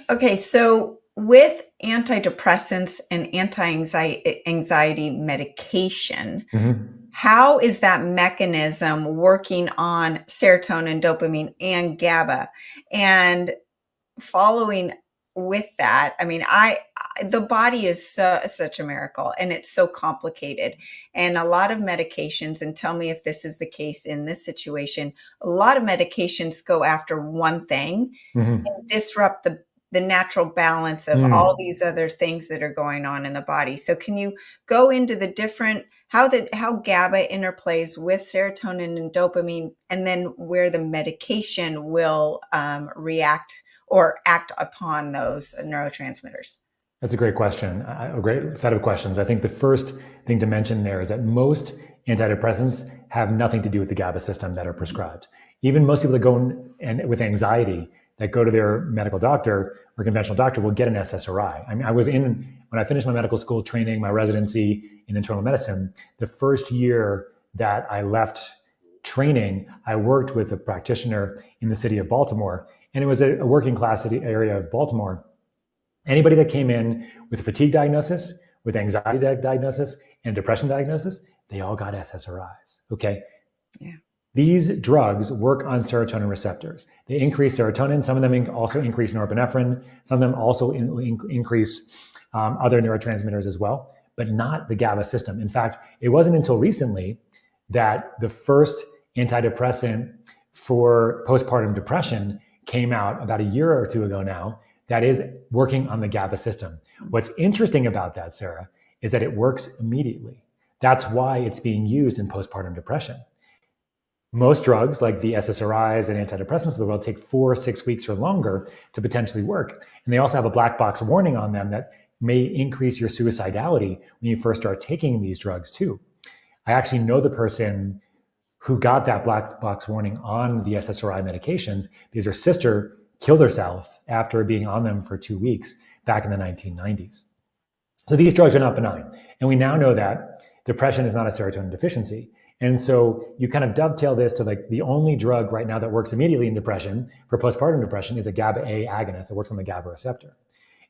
Okay, so with antidepressants and anxiety medication, Mhm. how is that mechanism working on serotonin, dopamine, and GABA? And following with that, I mean, the body is such a miracle, and it's so complicated. And a lot of medications, and tell me if this is the case in this situation, a lot of medications go after one thing Mhm. and disrupt the natural balance of all Mm. these other things that are going on in the body. So can you go into the different how GABA interplays with serotonin and dopamine, and then where the medication will react or act upon those neurotransmitters? That's a great question, a great set of questions. I think the first thing to mention there is that most antidepressants have nothing to do with the GABA system that are prescribed. Even most people that go in and with anxiety that go to their medical doctor or conventional doctor will get an SSRI. I mean, when I finished my medical school training, my residency in internal medicine, the first year that I left training, I worked with a practitioner in the city of Baltimore, and it was a working class city area of Baltimore. Anybody that came in with a fatigue diagnosis, with anxiety diagnosis, and depression diagnosis, they all got SSRIs. Okay. Yeah. These drugs work on serotonin receptors. They increase serotonin. Some of them also increase norepinephrine. Some of them also increase other neurotransmitters as well, but not the GABA system. In fact, it wasn't until recently that the first antidepressant for postpartum depression came out about a year or two ago now that is working on the GABA system. What's interesting about that, Sarah, is that it works immediately. That's why it's being used in postpartum depression. Most drugs, like the SSRIs and antidepressants of the world, take 4 or 6 weeks or longer to potentially work. And they also have a black box warning on them that may increase your suicidality when you first start taking these drugs, too. I actually know the person who got that black box warning on the SSRI medications because her sister killed herself after being on them for 2 weeks back in the 1990s. So these drugs are not benign. And we now know that depression is not a serotonin deficiency. And so you kind of dovetail this to like the only drug right now that works immediately in depression for postpartum depression is a GABA A agonist that works on the GABA receptor.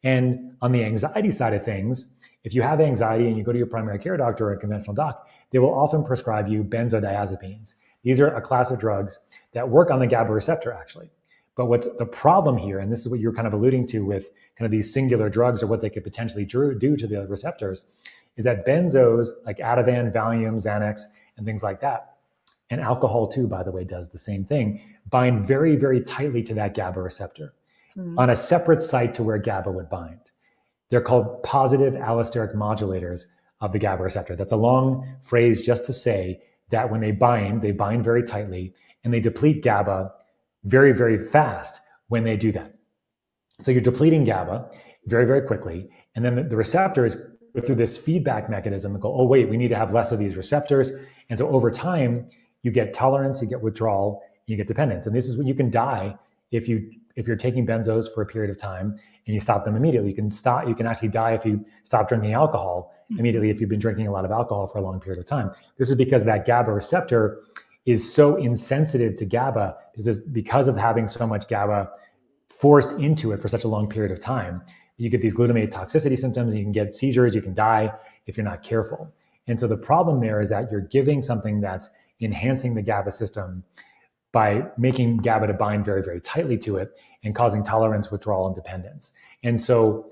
And on the anxiety side of things, if you have anxiety and you go to your primary care doctor or a conventional doc, they will often prescribe you benzodiazepines. These are a class of drugs that work on the GABA receptor, actually. But what's the problem here, and this is what you're kind of alluding to with kind of these singular drugs or what they could potentially do to the receptors, is that benzos like Ativan, Valium, Xanax, and things like that, and alcohol too, by the way, does the same thing, bind very, very tightly to that GABA receptor on a separate site to where GABA would bind. They're called positive allosteric modulators of the GABA receptor. That's a long phrase just to say that when they bind very tightly, and they deplete GABA very, very fast when they do that. So you're depleting GABA very, very quickly, and then the receptors go through this feedback mechanism and go, oh, wait, we need to have less of these receptors. And so over time, you get tolerance, you get withdrawal, you get dependence. And this is when you can die if you're taking benzos for a period of time and you stop them immediately. You can actually die if you stop drinking alcohol immediately if you've been drinking a lot of alcohol for a long period of time. This is because that GABA receptor is so insensitive to GABA because of having so much GABA forced into it for such a long period of time. You get these glutamate toxicity symptoms, you can get seizures, you can die if you're not careful. And so the problem there is that you're giving something that's enhancing the GABA system by making GABA to bind very, very tightly to it and causing tolerance, withdrawal, and dependence. And so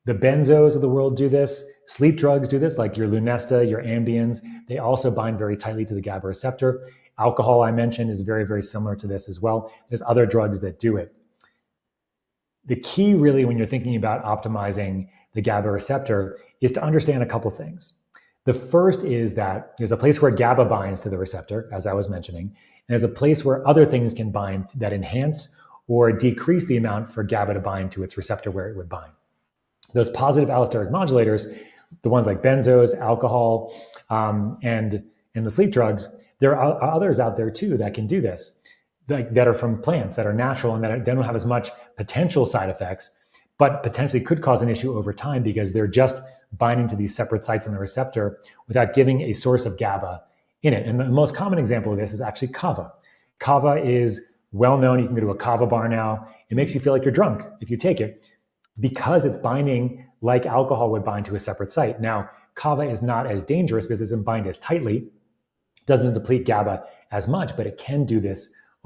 the benzos of the world do this. Sleep drugs do this, like your Lunesta, your Ambiens. They also bind very tightly to the GABA receptor. Alcohol, I mentioned, is very, very similar to this as well. There's other drugs that do it. The key really when you're thinking about optimizing the GABA receptor is to understand a couple things. The first is that there's a place where GABA binds to the receptor, as I was mentioning, and there's a place where other things can bind that enhance or decrease the amount for GABA to bind to its receptor where it would bind. Those positive allosteric modulators, the ones like benzos, alcohol, and the sleep drugs, there are others out there too that can do this, that are from plants, that are natural, and that don't have as much potential side effects, but potentially could cause an issue over time because they're just binding to these separate sites on the receptor without giving a source of GABA in it. And the most common example of this is actually kava. Kava is well known. You can go to a kava bar now. It makes you feel like you're drunk if you take it. because it's binding like alcohol would bind to a separate site. Now, kava is not as dangerous because it doesn't bind as tightly, doesn't deplete GABA as much, but it can do this